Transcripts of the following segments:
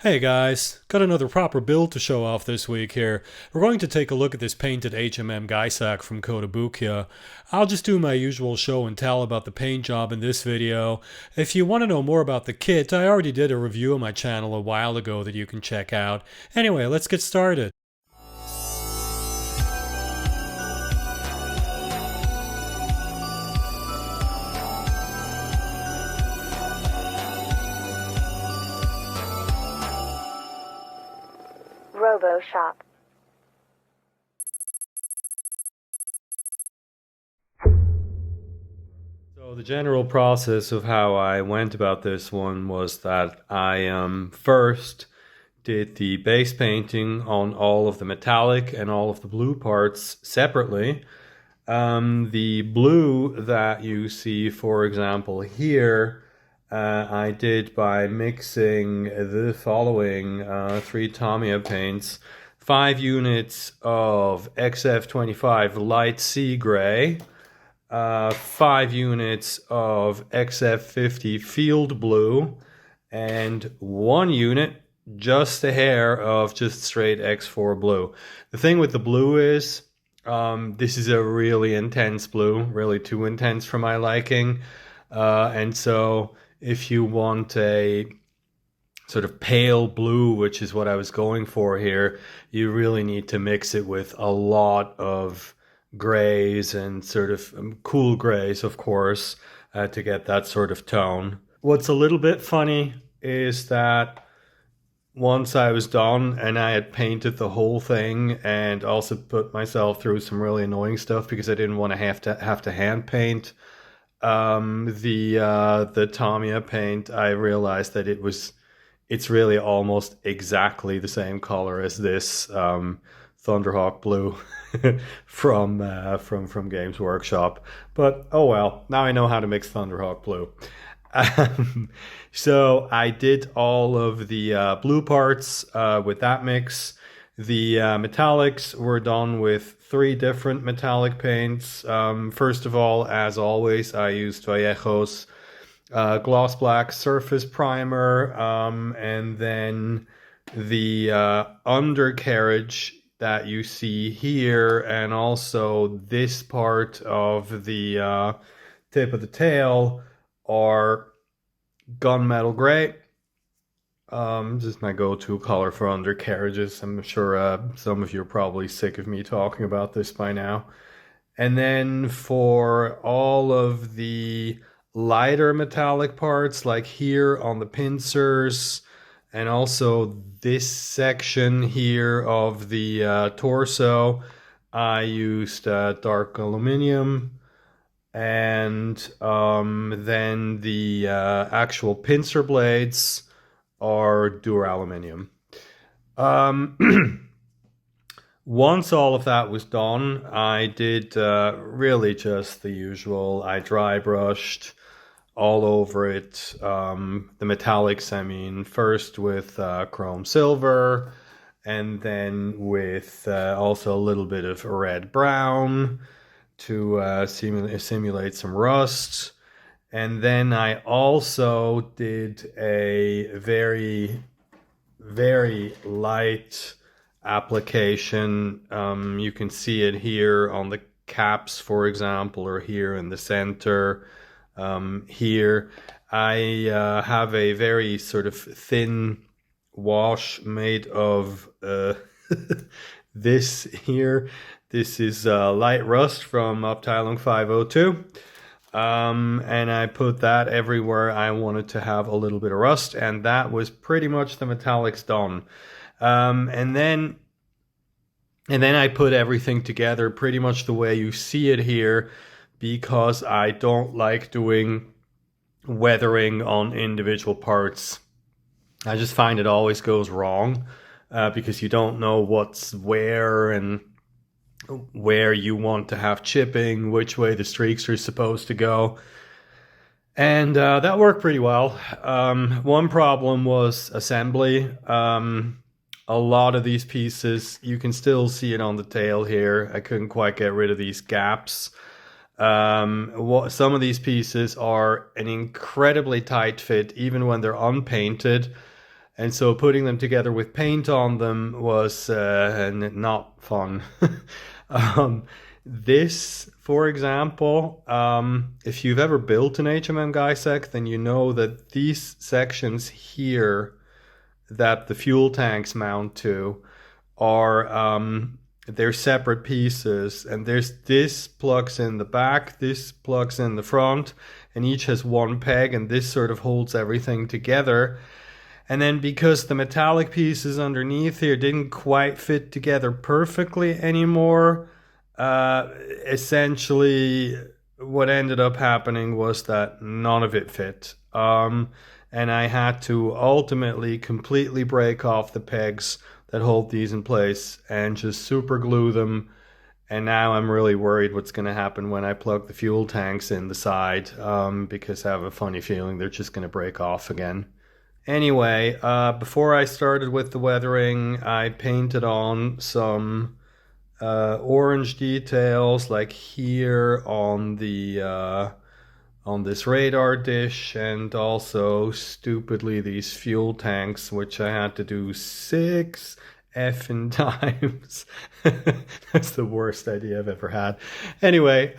Hey guys, got another proper build to show off this week here. We're going to take a look at this painted HMM Guysack from Kotobukiya. I'll just do my usual show and tell about the paint job in this video. If you want to know more about the kit, I already did a review on my channel a while ago that you can check out. Anyway, let's get started. Robo Shop. So the general process of how I went about this one was that I first did the base painting on all of the metallic and all of the blue parts separately. The blue that you see, for example, here, I did by mixing the following three Tamiya paints: 5 units of XF25 light sea gray, 5 units of XF50 field blue, and 1 unit, just a hair of just straight X4 blue. The thing with the blue is, this is a really intense blue, really too intense for my liking. And so if you want a sort of pale blue, which is what I was going for here, you really need to mix it with a lot of grays and sort of cool grays, of course, to get that sort of tone. What's a little bit funny is that once I was done and I had painted the whole thing and also put myself through some really annoying stuff because I didn't want to have to hand paint the Tamiya paint, I realized that it's really almost exactly the same color as this Thunderhawk blue from Games Workshop. But oh well, now I know how to mix Thunderhawk blue. So I did all of the blue parts with that mix. The metallics were done with 3 different metallic paints. First of all, as always, I used Vallejo's gloss black surface primer, and then the undercarriage that you see here, and also this part of the tip of the tail, are gunmetal gray. Just my go-to color for undercarriages. I'm sure some of you are probably sick of me talking about this by now. And then for all of the lighter metallic parts, like here on the pincers, and also this section here of the torso, I used dark aluminum. And then the actual pincer blades are duraluminum. Once all of that was done, I did really just the usual. I dry brushed all over it. The metallics, I mean, first with chrome silver, and then with also a little bit of red brown to simulate some rust. And then I also did a very, very light application. You can see it here on the caps, for example, or here in the center. Here I have a very sort of thin wash made of this here. This is light rust from Uptilung 502. And I put that everywhere I wanted to have a little bit of rust, and that was pretty much the metallics done. And then I put everything together pretty much the way you see it here, because I don't like doing weathering on individual parts. I just find it always goes wrong because you don't know what's where and where you want to have chipping, which way the streaks are supposed to go. And that worked pretty well. One problem was assembly. A lot of these pieces, you can still see it on the tail here. I couldn't quite get rid of these gaps. Some of these pieces are an incredibly tight fit, even when they're unpainted. And so putting them together with paint on them was not fun. um, this, for example, if you've ever built an HMM Guysack, then you know that these sections here that the fuel tanks mount to are they're separate pieces, and there's this plugs in the back, this plugs in the front, and each has one peg, and this sort of holds everything together. And then because the metallic pieces underneath here didn't quite fit together perfectly anymore, essentially what ended up happening was that none of it fit. And I had to ultimately completely break off the pegs that hold these in place and just super glue them. And now I'm really worried what's going to happen when I plug the fuel tanks in the side, because I have a funny feeling they're just going to break off again. Anyway, before I started with the weathering, I painted on some orange details, like here on the on this radar dish, and also stupidly these fuel tanks, which I had to do 6 effing times. That's the worst idea I've ever had. Anyway,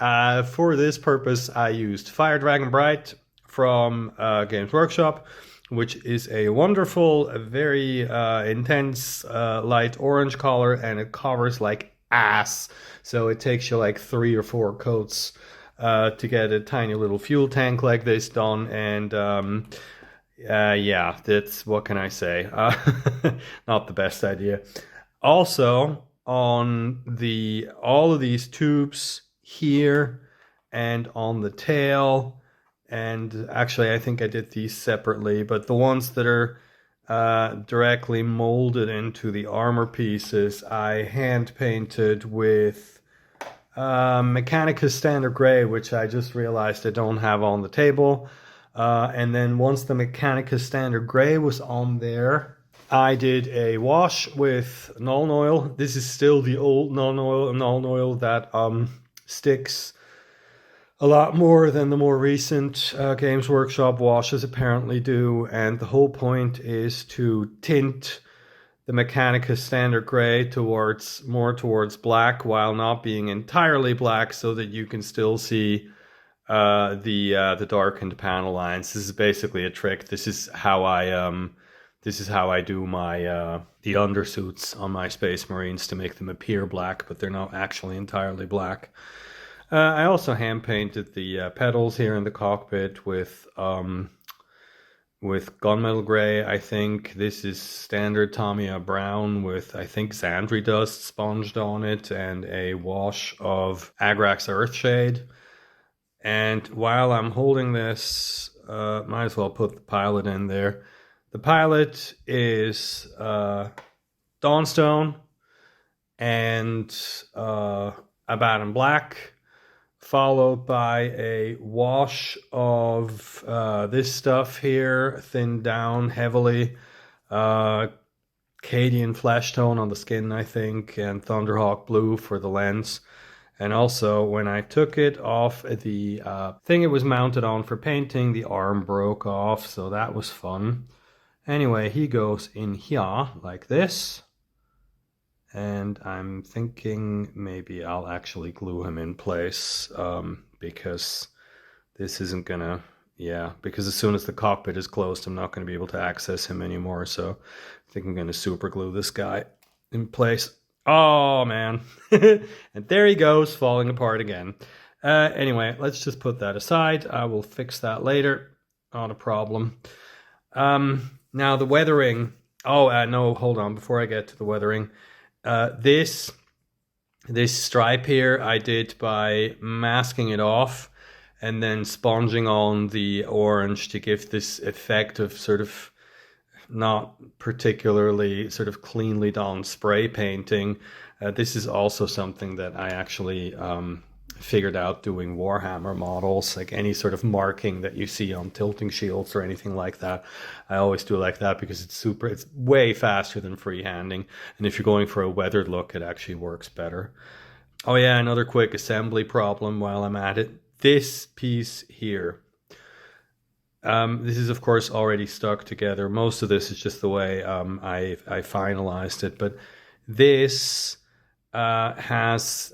for this purpose, I used Fire Dragon Bright from Games Workshop, which is a wonderful, very intense light orange color, and it covers like ass. So it takes you like 3 or 4 coats to get a tiny little fuel tank like this done. And yeah, that's, what can I say? Not the best idea. Also, on all of these tubes here and on the tail, and actually I think I did these separately, but the ones that are directly molded into the armor pieces, I hand painted with Mechanicus Standard Gray, which I just realized I don't have on the table. And then once the Mechanicus Standard Gray was on there, I did a wash with Nuln Oil. This is still the old Nuln Oil that sticks a lot more than the more recent Games Workshop washes apparently do. And the whole point is to tint the Mechanicus Standard Gray more towards black, while not being entirely black, so that you can still see the darkened panel lines. This is basically a trick. This is how I do my the undersuits on my Space Marines, to make them appear black, but they're not actually entirely black. I also hand painted the pedals here in the cockpit with gunmetal gray. I think this is standard Tamiya brown with, I think, Xandri dust sponged on it, and a wash of Agrax Earthshade. And while I'm holding this, might as well put the pilot in there. The pilot is Dawnstone and Abaddon Black, followed by a wash of this stuff here, thinned down heavily. Cadian Flesh Tone on the skin, I think, and Thunderhawk Blue for the lens. And also, when I took it off the thing it was mounted on for painting, the arm broke off, so that was fun. Anyway, he goes in here like this. And I'm thinking maybe I'll actually glue him in place, because this isn't gonna, because as soon as the cockpit is closed, I'm not gonna be able to access him anymore. So I think I'm gonna super glue this guy in place. Oh man. And there he goes, falling apart again. Anyway, let's just put that aside. I will fix that later. Not a problem. Now the weathering. No, hold on. Before I get to the weathering, this stripe here I did by masking it off and then sponging on the orange to give this effect of sort of not particularly sort of cleanly done spray painting. This is also something that I actually figured out doing Warhammer models, like any sort of marking that you see on tilting shields or anything like that. I always do it like that because it's way faster than freehanding. And if you're going for a weathered look, it actually works better. Oh yeah, another quick assembly problem while I'm at it. This piece here. This is, of course, already stuck together. Most of this is just the way I finalized it. But this has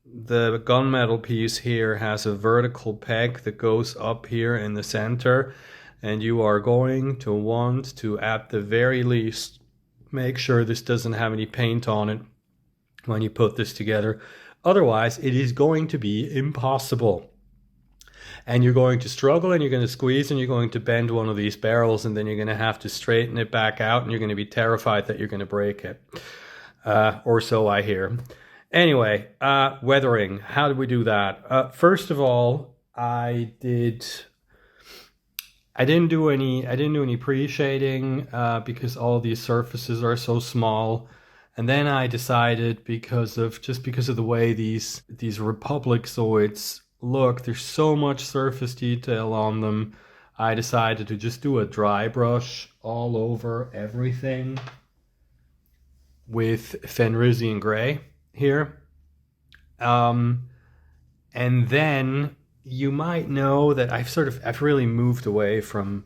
the gunmetal piece here has a vertical peg that goes up here in the center. And you are going to want to, at the very least, make sure this doesn't have any paint on it when you put this together. Otherwise, it is going to be impossible. And you're going to struggle and you're going to squeeze and you're going to bend one of these barrels and then you're going to have to straighten it back out and you're going to be terrified that you're going to break it. Or so I hear. Anyway, weathering. How did we do that? First of all, I didn't do any pre-shading because all these surfaces are so small. And then I decided because of the way these Republicoids look, there's so much surface detail on them. I decided to just do a dry brush all over everything with Fenrisian gray here. And then you might know that I've really moved away from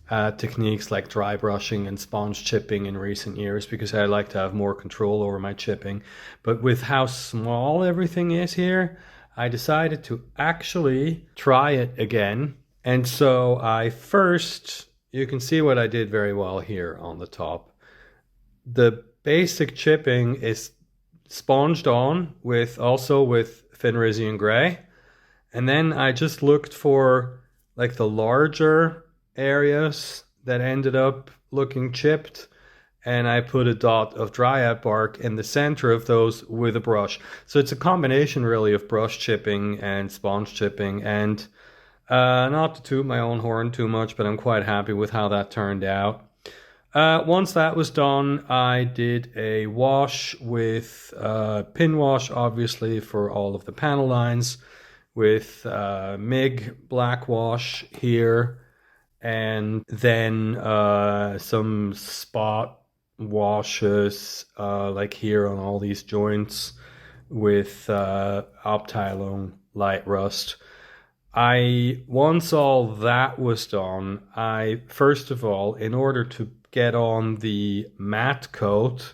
techniques like dry brushing and sponge chipping in recent years because I like to have more control over my chipping. But with how small everything is here, I decided to actually try it again. And so you can see what I did very well here on the top. The basic chipping is sponged on with Fenrisian gray. And then I just looked for like the larger areas that ended up looking chipped, and I put a dot of dryad bark in the center of those with a brush. So it's a combination really of brush chipping and sponge chipping, and not to toot my own horn too much, but I'm quite happy with how that turned out. Once that was done, I did a wash with pin wash, obviously, for all of the panel lines, with MIG black wash here, and then some spot washes like here on all these joints with Optilone light rust. Once all that was done, I first of all, in order to get on the matte coat,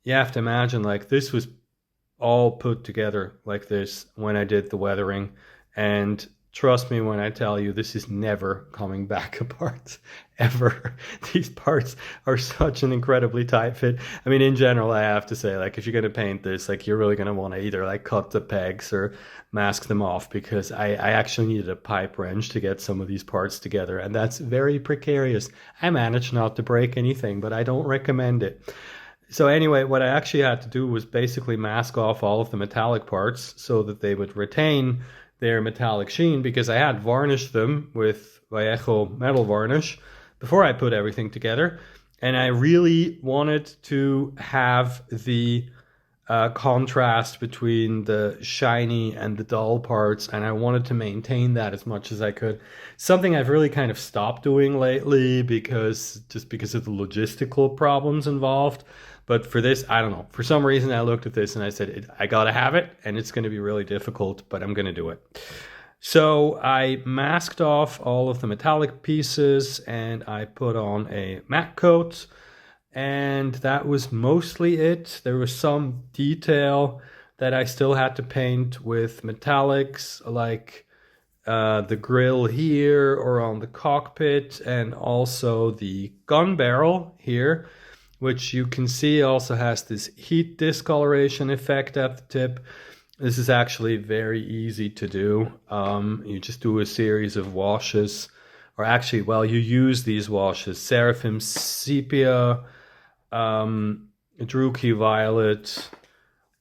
you have to imagine like this was all put together like this when I did the weathering, and trust me when I tell you, this is never coming back apart, ever. These parts are such an incredibly tight fit. I mean, in general, I have to say, like, if you're going to paint this, like, you're really going to want to either, like, cut the pegs or mask them off, because I actually needed a pipe wrench to get some of these parts together, and that's very precarious. I managed not to break anything, but I don't recommend it. So anyway, what I actually had to do was basically mask off all of the metallic parts so that they would retain their metallic sheen, because I had varnished them with Vallejo metal varnish before I put everything together. And I really wanted to have the contrast between the shiny and the dull parts, and I wanted to maintain that as much as I could. Something I've really kind of stopped doing lately because of the logistical problems involved. But for this, I don't know. For some reason, I looked at this and I said, I gotta have it, and it's going to be really difficult, but I'm going to do it. So I masked off all of the metallic pieces and I put on a matte coat, and that was mostly it. There was some detail that I still had to paint with metallics, like the grill here or on the cockpit, and also the gun barrel here, which you can see also has this heat discoloration effect at the tip. This is actually very easy to do. You just do a series of washes, or actually, well, you use these washes: Seraphim Sepia, Druki Violet,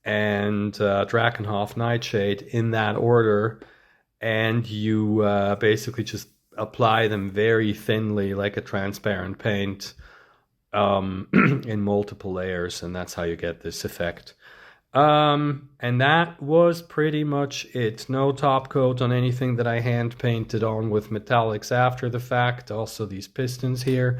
and Drakenhof Nightshade in that order, and you basically just apply them very thinly like a transparent paint in multiple layers, and that's how you get this effect. And that was pretty much it. No top coat on anything that I hand painted on with metallics after the fact. Also these pistons here.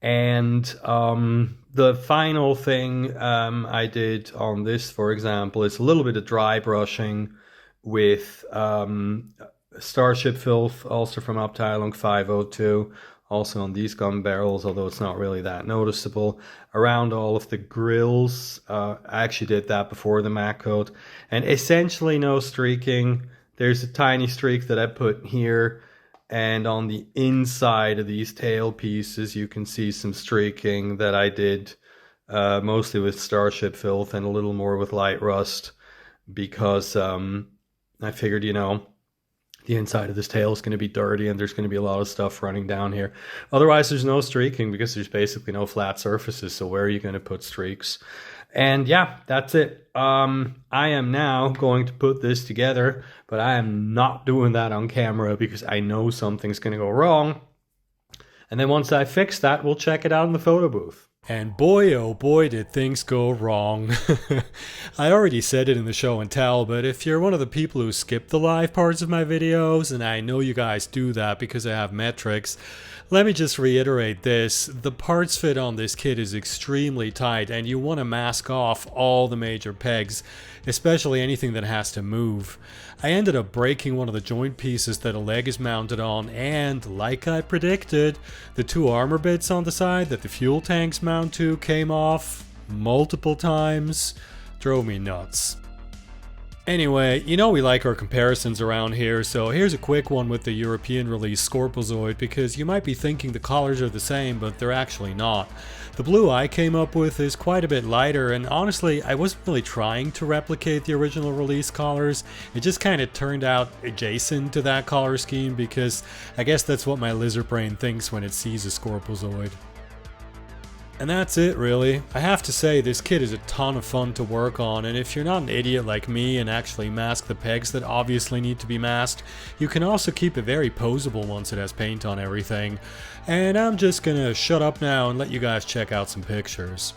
And the final thing I did on this, for example, is a little bit of dry brushing with Starship Filth, also from Uptilung 502, also on these gun barrels, although it's not really that noticeable. Around all of the grills, I actually did that before the matte coat, and essentially no streaking. There's a tiny streak that I put here, and on the inside of these tail pieces you can see some streaking that I did mostly with Starship Filth and a little more with light rust, because I figured, you know, the inside of this tail is going to be dirty and there's going to be a lot of stuff running down here. Otherwise, there's no streaking because there's basically no flat surfaces. So where are you going to put streaks? And yeah, that's it. I am now going to put this together, but I am not doing that on camera because I know something's going to go wrong. And then once I fix that, we'll check it out in the photo booth. And boy, oh boy, did things go wrong. I already said it in the show and tell, but if you're one of the people who skip the live parts of my videos, and I know you guys do that because I have metrics, let me just reiterate this. The parts fit on this kit is extremely tight, and you want to mask off all the major pegs, especially anything that has to move. I ended up breaking one of the joint pieces that a leg is mounted on, and like I predicted, the two armor bits on the side that the fuel tanks mount to came off multiple times. Drove me nuts. Anyway, you know we like our comparisons around here, so here's a quick one with the European release Scorpozoid, because you might be thinking the collars are the same, but they're actually not. The blue I came up with is quite a bit lighter, and honestly, I wasn't really trying to replicate the original release collars. It just kind of turned out adjacent to that collar scheme, because I guess that's what my lizard brain thinks when it sees a Scorpozoid. And that's it, really. I have to say, this kit is a ton of fun to work on, and if you're not an idiot like me and actually mask the pegs that obviously need to be masked, you can also keep it very posable once it has paint on everything. And I'm just gonna shut up now and let you guys check out some pictures.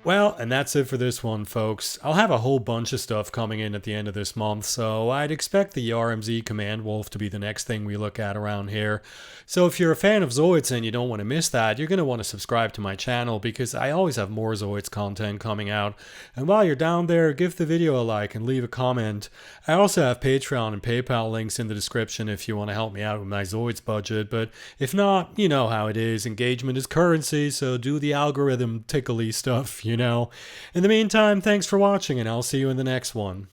Well, and that's it for this one, folks. I'll have a whole bunch of stuff coming in at the end of this month, so I'd expect the RMZ Command Wolf to be the next thing we look at around here. So if you're a fan of Zoids and you don't want to miss that, you're going to want to subscribe to my channel because I always have more Zoids content coming out. And while you're down there, give the video a like and leave a comment. I also have Patreon and PayPal links in the description if you want to help me out with my Zoids budget, but if not, you know how it is. Engagement is currency, so do the algorithm tickly stuff, you know. In the meantime, thanks for watching, and I'll see you in the next one.